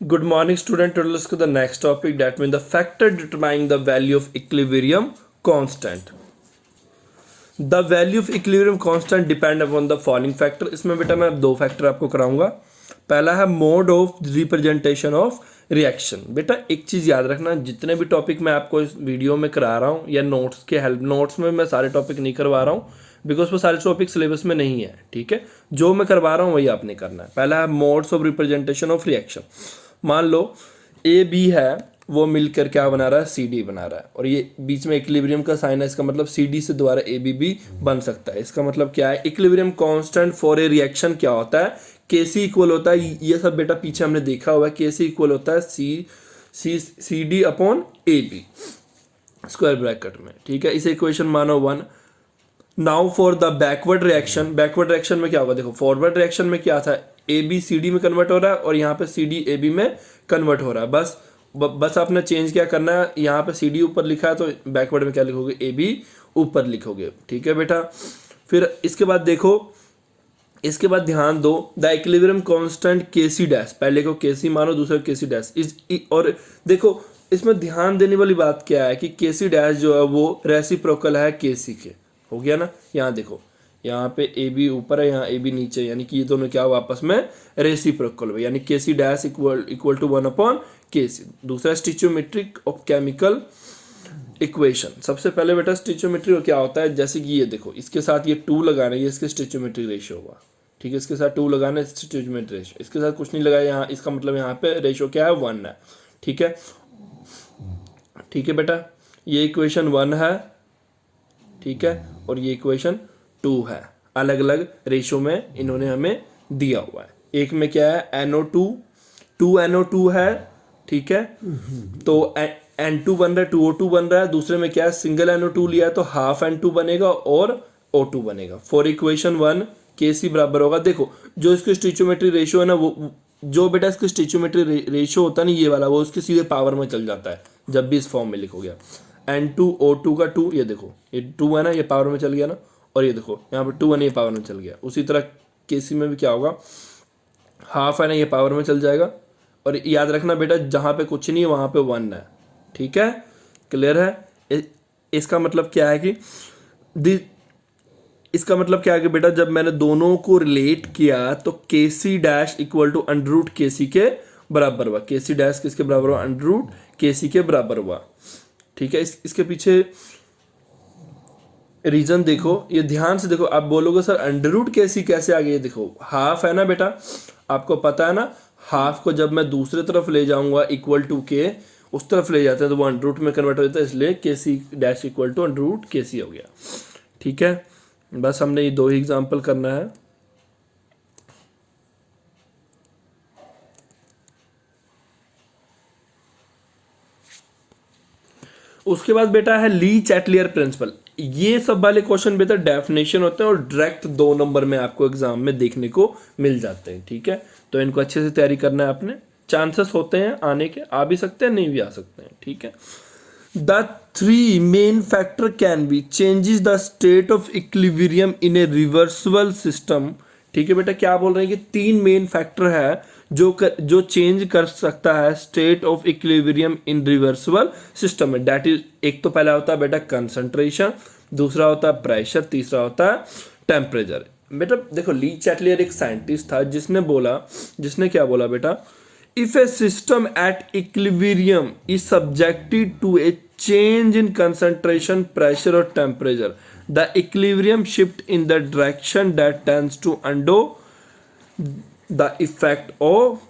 Good morning, student. Today let's go to the next topic. That means the factor determining the value of equilibrium constant. The value of equilibrium constant depend upon the following factor. इसमें बेटा मैं अब दो factor आपको कराऊंगा. पहला है mode of representation of reaction. बेटा एक चीज़ याद रखना, जितने भी टॉपिक मैं आपको इस वीडियो में करा रहा हूँ या नोट्स के हेल्प, नोट्स में मैं सारे टॉपिक नहीं करवा रहा हूँ बिकॉज वो सारे टॉपिक सिलेबस में नहीं है. ठीक है, जो मैं करवा रहा हूँ वही आपने करना है. पहला है modes of representation of reaction. मान लो ए बी है, वो मिलकर क्या बना रहा है, सी डी बना रहा है, और ये बीच में इक्विलिब्रियम का साइन है. इसका मतलब सी डी से दोबारा ए बी भी बन सकता है. इसका मतलब क्या है, equilibrium constant for a reaction क्या होता है, के सी इक्वल होता है. ये सब बेटा पीछे हमने देखा हुआ है. के सी इक्वल होता है C D upon A B square bracket में. ठीक है, इसे इक्वेशन मानो 1. Now for the backward reaction, backward reaction में क्या होगा, देखो फॉरवर्ड रिएक्शन में क्या था, ए बी सी डी में कन्वर्ट हो रहा है और यहाँ पे सी डी ए बी में कन्वर्ट हो रहा है. बस आपने चेंज क्या करना है, यहाँ पे सी डी ऊपर लिखा है तो बैकवर्ड में क्या लिखोगे, ए बी ऊपर लिखोगे. ठीक है बेटा, फिर इसके बाद देखो, इसके बाद ध्यान दो, द इक्विलिब्रियम कांस्टेंट के सी डैश, पहले को के सी मानो, दूसरे को के सी डैश. और देखो इसमें ध्यान देने वाली बात क्या है कि के सी डैश जो है वो रेसिप्रोकल है के सी के. हो गया ना, यहाँ देखो, यहाँ पे ए बी ऊपर है, यहाँ ए बी नीचे, यानी कि ये दोनों क्या हुआ आपस में रेसिप्रोकल हुए, यानी K C dash equal to 1 upon K C. दूसरा स्टिचोमेट्रिक ऑफ केमिकल इक्वेशन. सबसे पहले बेटा स्टिचोमेट्री क्या होता है, जैसे कि ये देखो, इसके साथ ये 2 लगाना है, ये इसके स्टिचोमेट्री रेशियो हुआ. ठीक है, इसके साथ 2 लगाना है, स्टिचोमेट्री रेशियो. इसके साथ कुछ नहीं लगाया यहाँ, इसका मतलब यहाँ पे रेशियो क्या है, 1 है. ठीक है, ठीक है बेटा, ये इक्वेशन 1 है. ठीक है, और ये इक्वेशन 2 है. अलग अलग रेशियो में इन्होंने हमें दिया हुआ है. एक में क्या है, NO2 2NO2 है. ठीक है, तो N2 बन रहा है, 2O2 बन रहा है. दूसरे में क्या है, सिंगल NO2 लिया है तो हाफ N2 बनेगा और O2 बनेगा. फॉर इक्वेशन 1 Kc बराबर होगा, देखो जो इसके स्टिचोमेट्री रेशियो है ना, वो जो बेटा इसके स्टिचोमेट्री रेशियो होता है ना, ये वाला, वो उसके सीधे पावर में चल जाता है जब भी इस फॉर्म में लिखोगे. N2O2 का 2, ये देखो ये 2 है ना, ये पावर में चल गया ना, और ये देखो यहाँ पर 2 है ना, ये पावर में चल गया. उसी तरह Kc में भी क्या होगा, हाफ है ना, ये पावर में चल जाएगा. और याद रखना बेटा, जहाँ पे कुछ नहीं है वहाँ पे 1 है. ठीक है, क्लियर है. इसका मतलब क्या है कि इसका मतलब क्या है कि बेटा जब मैंने दोनों को रिलेट किया तो K C dash equal to under root K C के बराबर हुआ. के सी डैश किसके बराबर हुआ, अंडर रूट के सी के बराबर हुआ. ठीक है, इसके पीछे रीजन देखो, ये ध्यान से देखो. आप बोलोगे सर अंडर रूट के सी कैसे आ गई, ये देखो हाफ है ना बेटा, आपको पता है ना, हाफ को जब मैं दूसरे तरफ ले जाऊंगा इक्वल टू के, उस तरफ ले जाते हैं तो वो अंडर रूट में कन्वर्ट हो जाता है, इसलिए K C dash equal to under root K C हो गया. ठीक है, बस हमने ये 2 ही एग्जाम्पल करना है. उसके बाद बेटा है ली चैटलियर प्रिंसिपल. ये सब वाले क्वेश्चन बेटा डेफिनेशन होते हैं और डायरेक्ट 2 नंबर में आपको एग्जाम में देखने को मिल जाते हैं. ठीक है, तो इनको अच्छे से तैयारी करना है आपने. चांसेस होते हैं आने के, आ भी सकते हैं, नहीं भी आ सकते हैं. ठीक है, the 3 main factor can be changes the state of equilibrium in A reversible system. ठीक है बेटा, क्या बोल रहे हैं कि 3 मेन फैक्टर है जो चेंज कर सकता है state of equilibrium in reversible system में. दैट इज, एक तो पहला होता है बेटा कंसंट्रेशन, दूसरा होता है प्रेशर, तीसरा होता है टेम्परेचर. बेटा देखो, ली चैटलियर एक साइंटिस्ट था जिसने क्या बोला बेटा, if a system at equilibrium is subjected to a change in concentration, pressure or temperature, the equilibrium shift in the direction that tends to undo the effect of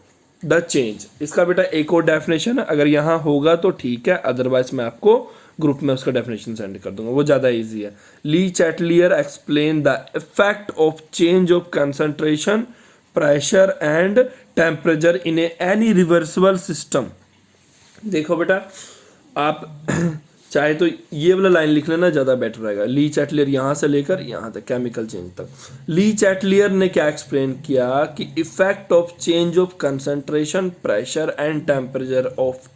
the change. इसका बेटा एक और definition है, अगर यहाँ होगा तो ठीक है, अदरवाइज मैं आपको ग्रुप में उसका डेफिनेशन सेंड कर दूंगा, वो ज़्यादा इजी है. ली Chatelier explain the effect of change of concentration, pressure and temperature in any reversible system. देखो बेटा, आप चाहे तो ये वाला लाइन लिख लेना, ज़्यादा बेटर रहेगा. ली चैटलियर यहाँ से लेकर यहाँ तक, केमिकल चेंज तक. ली चैटलियर ने क्या एक्सप्लेन किया कि effect of change of concentration, pressure and temperature of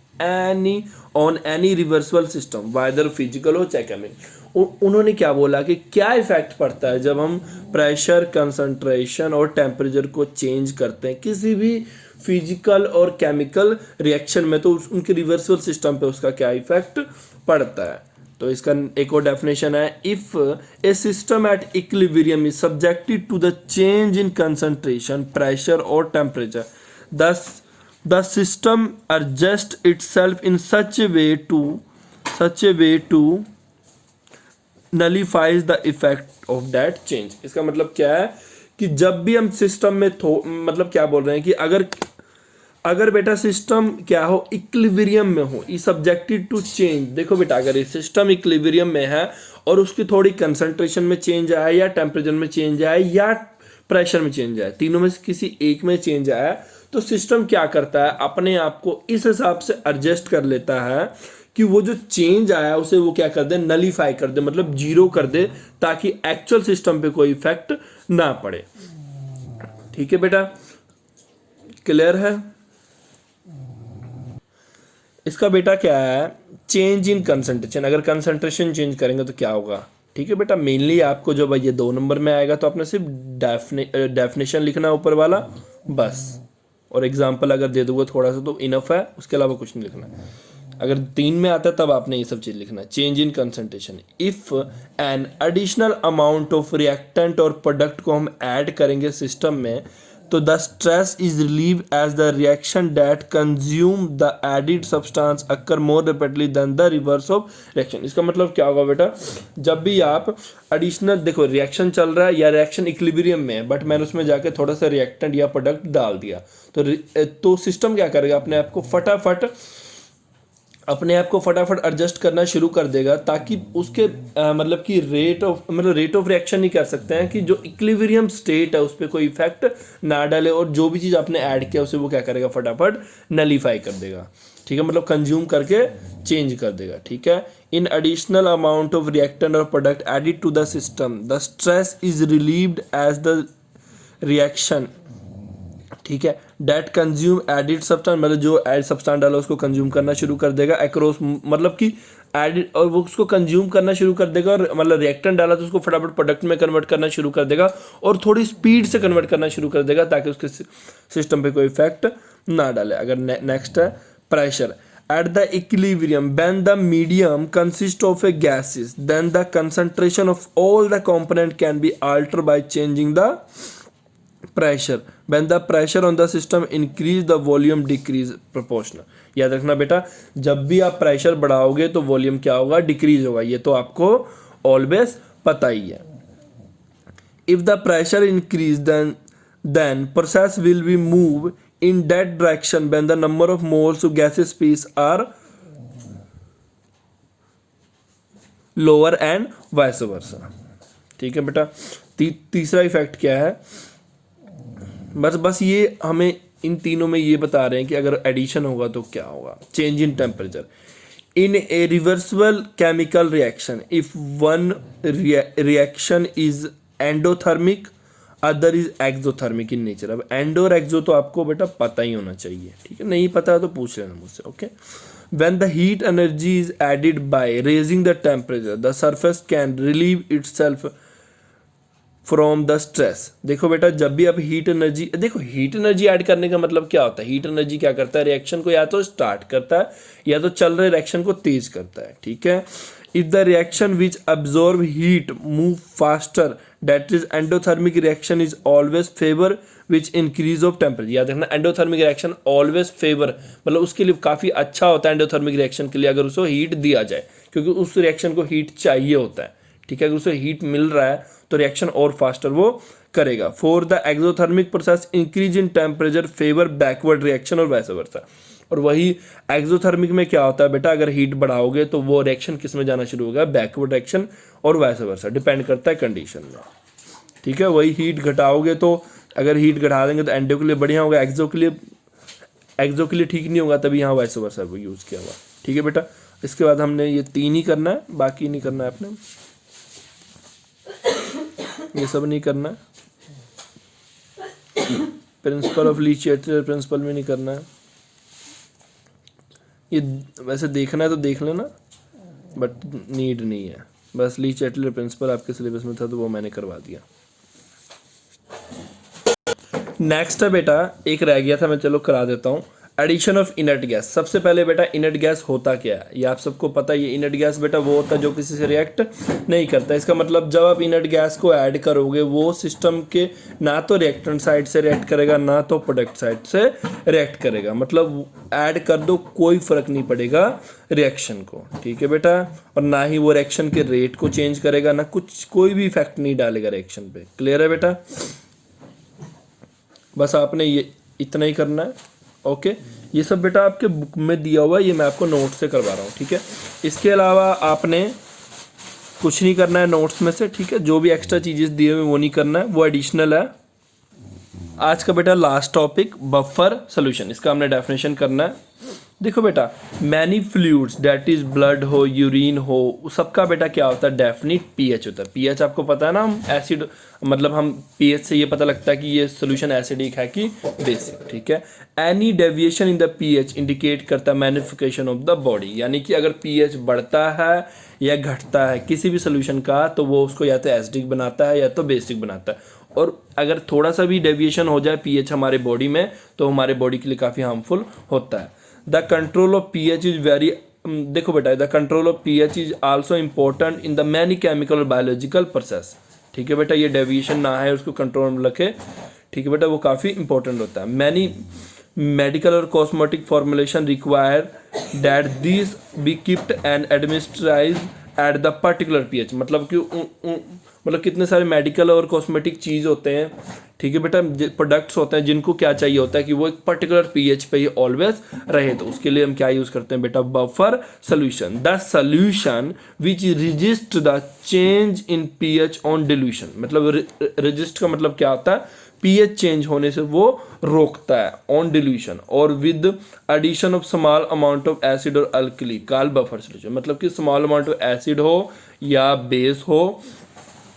on any reversible system, whether physical हो चाहे केमिकल. उन्होंने क्या बोला कि क्या इफेक्ट पड़ता है जब हम प्रेशर, कंसंट्रेशन और टेम्परेचर को चेंज करते हैं किसी भी फिजिकल और केमिकल रिएक्शन में, तो उनके रिवर्सल सिस्टम पे उसका क्या इफेक्ट पड़ता है। तो इसका एक और डेफिनेशन है, if a system at equilibrium is subjected to the change in concentration, pressure और temperature, the system adjust itself in such a way to nullifies the effect of that change. इसका मतलब क्या है कि जब भी हम सिस्टम में मतलब क्या बोल रहे हैं कि अगर बेटा सिस्टम क्या हो, इक्विलिब्रियम में हो, ई सब्जेक्टेड टू चेंज। देखो बेटा, अगर ये सिस्टम इक्विलिब्रियम में है और उसकी थोड़ी कंसंट्रेशन में चेंज आया या टेम्परेचर में चेंज आया या प्रेशर में चेंज आया, तीनों में से किसी एक में चेंज आया, तो सिस्टम क्या करता है, अपने आप को इस हिसाब से एडजस्ट कर लेता है कि वो जो चेंज आया उसे वो क्या कर दे, नलीफाई कर दे, मतलब जीरो कर दे, ताकि एक्चुअल सिस्टम पे कोई इफेक्ट ना पड़े। ठीक है बेटा, क्लियर है। इसका बेटा क्या है, चेंज इन कंसंट्रेशन। अगर कंसंट्रेशन चेंज करेंगे तो क्या होगा। ठीक है बेटा, मेनली आपको जो भाई ये 2 नंबर में आएगा तो आपने सिर्फ डेफिनेशन लिखना है ऊपर वाला बस, और एग्जांपल अगर दे दूंगा थोड़ा सा तो इनफ है, उसके अलावा कुछ नहीं लिखना। अगर 3 में आता है तब आपने ये सब चीज़ लिखना है। Change in concentration, if an additional amount of reactant और प्रोडक्ट को हम ऐड करेंगे सिस्टम में, तो the stress is relieve as the reaction that consume the added substance occur more rapidly than the reverse of reaction. इसका मतलब क्या होगा बेटा, जब भी आप एडिशनल, देखो रिएक्शन चल रहा है या रिएक्शन इक्विलिब्रियम में है, बट मैंने उसमें जाके थोड़ा सा रिएक्टेंट या प्रोडक्ट डाल दिया, तो सिस्टम क्या करेगा, अपने आप को फटाफट एडजस्ट करना शुरू कर देगा, ताकि उसके मतलब कि रेट ऑफ रिएक्शन नहीं कर सकते हैं कि जो इक्विलिब्रियम स्टेट है उस पर कोई इफेक्ट ना डाले, और जो भी चीज़ आपने ऐड किया उसे वो क्या करेगा, फटाफट नलीफाई कर देगा। ठीक है, मतलब कंज्यूम करके चेंज कर देगा। ठीक है, in additional amount of reactant और product added to the system, the stress is relieved as the reaction. ठीक है, डेट कंज्यूम एडिड सब्सटेंस, मतलब जो एड सब्सटेंस डाला उसको कंज्यूम करना शुरू कर देगा अक्रॉस, मतलब कि एडिड, और वो उसको कंज्यूम करना शुरू कर देगा, और मतलब रिएक्टेंट डाला तो उसको फटाफट प्रोडक्ट में कन्वर्ट करना शुरू कर देगा, और थोड़ी स्पीड से कन्वर्ट करना शुरू कर देगा ताकि उसके सिस्टम पे कोई इफेक्ट ना डाले। अगर नेक्स्ट है pressure, at the equilibrium when the medium consists of a gases, then the concentration of all the component can be altered by changing the pressure. When the pressure on the system increase, the volume decrease proportional. याद रखना बेटा, जब भी आप pressure बढ़ाओगे तो volume क्या होगा, decrease होगा, ये तो आपको ऑलवेज पता ही है। If the pressure increase, then process will be move in that direction when the number of moles of gaseous space are lower and vice versa. ठीक है बेटा, तीसरा इफेक्ट क्या है, बस ये हमें इन तीनों में ये बता रहे हैं कि अगर एडिशन होगा तो क्या होगा। Change in temperature, in A reversible chemical reaction, if one reaction is endothermic, other is exothermic in nature. अब एंडो और एक्सो तो आपको बेटा पता ही होना चाहिए, ठीक है, नहीं पता है तो पूछ लेना मुझसे। Okay, when the heat energy is added by raising the temperature, the surface can relieve itself from the stress. देखो बेटा, जब भी आप हीट एनर्जी, देखो हीट एनर्जी ऐड करने का मतलब क्या होता है, हीट एनर्जी क्या करता है, रिएक्शन को या तो स्टार्ट करता है या तो चल रहे रिएक्शन को तेज करता है। ठीक है, if the reaction which absorb heat move faster, that is endothermic reaction is always favour which increase of temperature. याद रखना, एंडोथर्मिक रिएक्शन ऑलवेज फेवर, मतलब उसके लिए काफ़ी अच्छा होता है एंडोथर्मिक रिएक्शन के लिए अगर उसको हीट दिया जाए, क्योंकि उस रिएक्शन को हीट चाहिए होता है। ठीक है, अगर उसे हीट मिल रहा है तो रिएक्शन और फास्टर वो करेगा। For the exothermic process increase in temperature favour backward reaction और वैसे वर्सा। और वही एक्सोथर्मिक में क्या होता है बेटा, अगर हीट बढ़ाओगे तो वो रिएक्शन किस में जाना शुरू होगा, बैकवर्ड रिएक्शन और वैसे वर्सा, डिपेंड करता है कंडीशन में। ठीक है, वही हीट घटाओगे तो अगर हीट घटा देंगे तो एंडो के लिए बढ़िया होगा, एक्सो के लिए ठीक नहीं होगा, तभी यहाँ वैसे वर्सा वो यूज़ किया हुआ। ठीक है बेटा, इसके बाद हमने ये 3 ही करना है, बाकी नहीं करना है आपने, ये सब नहीं करना है। Principle of Le Chatelier principle में नहीं करना है, ये वैसे देखना है तो देख लेना, बट नीड नहीं है। बस ली चैटलर प्रिंसिपल आपके सिलेबस में था तो वो मैंने करवा दिया। नेक्स्ट है बेटा, एक रह गया था मैं, चलो करा देता हूँ। Addition of inert gas. सबसे पहले बेटा इनर्ट गैस होता क्या है, ये आप सबको पता है। ये इनर्ट गैस बेटा वो होता है जो किसी से रिएक्ट नहीं करता। इसका मतलब जब आप इनर्ट गैस को ऐड करोगे वो सिस्टम के ना तो रिएक्टेंट साइड से रिएक्ट करेगा ना तो प्रोडक्ट साइड से रिएक्ट करेगा। मतलब ऐड कर दो कोई फर्क नहीं पड़ेगा रिएक्शन को, ठीक है बेटा। और ना ही वो रिएक्शन के रेट को चेंज करेगा, ना कुछ कोई भी इफेक्ट नहीं डालेगा रिएक्शन पे। क्लियर है बेटा? बस आपने ये इतना ही करना है। ओके, ये सब बेटा आपके बुक में दिया हुआ है, ये मैं आपको नोट से करवा रहा हूँ, ठीक है। इसके अलावा आपने कुछ नहीं करना है नोट्स में से, ठीक है। जो भी एक्स्ट्रा चीज़ें दिए हुए वो नहीं करना है, वो एडिशनल है। आज का बेटा लास्ट टॉपिक बफर सोल्यूशन, इसका हमने डेफिनेशन करना है। देखो बेटा, many fluids that is blood हो, यूरिन हो, सबका बेटा क्या होता है, डेफिनिट पीएच होता है। पीएच आपको पता है ना, हम एसिड मतलब हम पीएच से ये पता लगता है कि ये सोल्यूशन एसिडिक है कि बेसिक, ठीक है। Any deviation in the pH indicate करता है मैग्निफिकेशन ऑफ द बॉडी, यानी कि अगर पीएच बढ़ता है या घटता है किसी भी सोल्यूशन का तो वो उसको या तो एसिडिक बनाता है या तो बेसिक बनाता है। और अगर थोड़ा सा भी डेविएशन हो जाए पीएच हमारे बॉडी में तो हमारे बॉडी के लिए काफ़ी हार्मफुल होता है। The control of pH is very, देखो बेटा, the control of pH is also important in the many chemical और बायोलॉजिकल प्रोसेस, ठीक है बेटा। ये डेविएशन ना है उसको कंट्रोल में रखे, ठीक है बेटा, वो काफ़ी इंपॉर्टेंट होता है। मैनी मेडिकल और cosmetic formulation require that this be keeped and administered at the particular pH, मतलब कि मतलब कितने सारे मेडिकल और कॉस्मेटिक चीज़ होते हैं, ठीक है बेटा, प्रोडक्ट्स होते हैं जिनको क्या चाहिए होता है कि वो एक पर्टिकुलर पीएच पे ही ऑलवेज रहे। तो उसके लिए हम क्या यूज़ करते हैं बेटा, buffer solution. The solution which resist the change in pH on dilution, मतलब रजिस्ट का मतलब क्या होता है, पीएच चेंज होने से वो रोकता है ऑन डिल्यूशन, और with addition of small amount of acid और अल्कली कॉल बफर सोल्यूशन। मतलब कि स्मॉल अमाउंट ऑफ एसिड हो या बेस हो,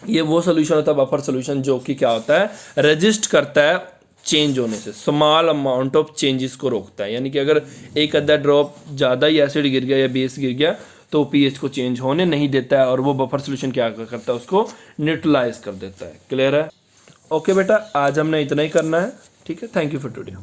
ये वो सोल्यूशन होता है बफर सोल्यूशन जो कि क्या होता है, रेजिस्ट करता है चेंज होने से, स्मॉल अमाउंट ऑफ चेंजेस को रोकता है। यानी कि अगर एक आधा ड्रॉप ज़्यादा ही एसिड गिर गया या बेस गिर गया तो पीएच को चेंज होने नहीं देता है, और वो बफर सोल्यूशन क्या करता है, उसको न्यूट्रलाइज कर देता है। क्लियर है? ओके बेटा, आज हमने इतना ही करना है, ठीक है। Thank you for today.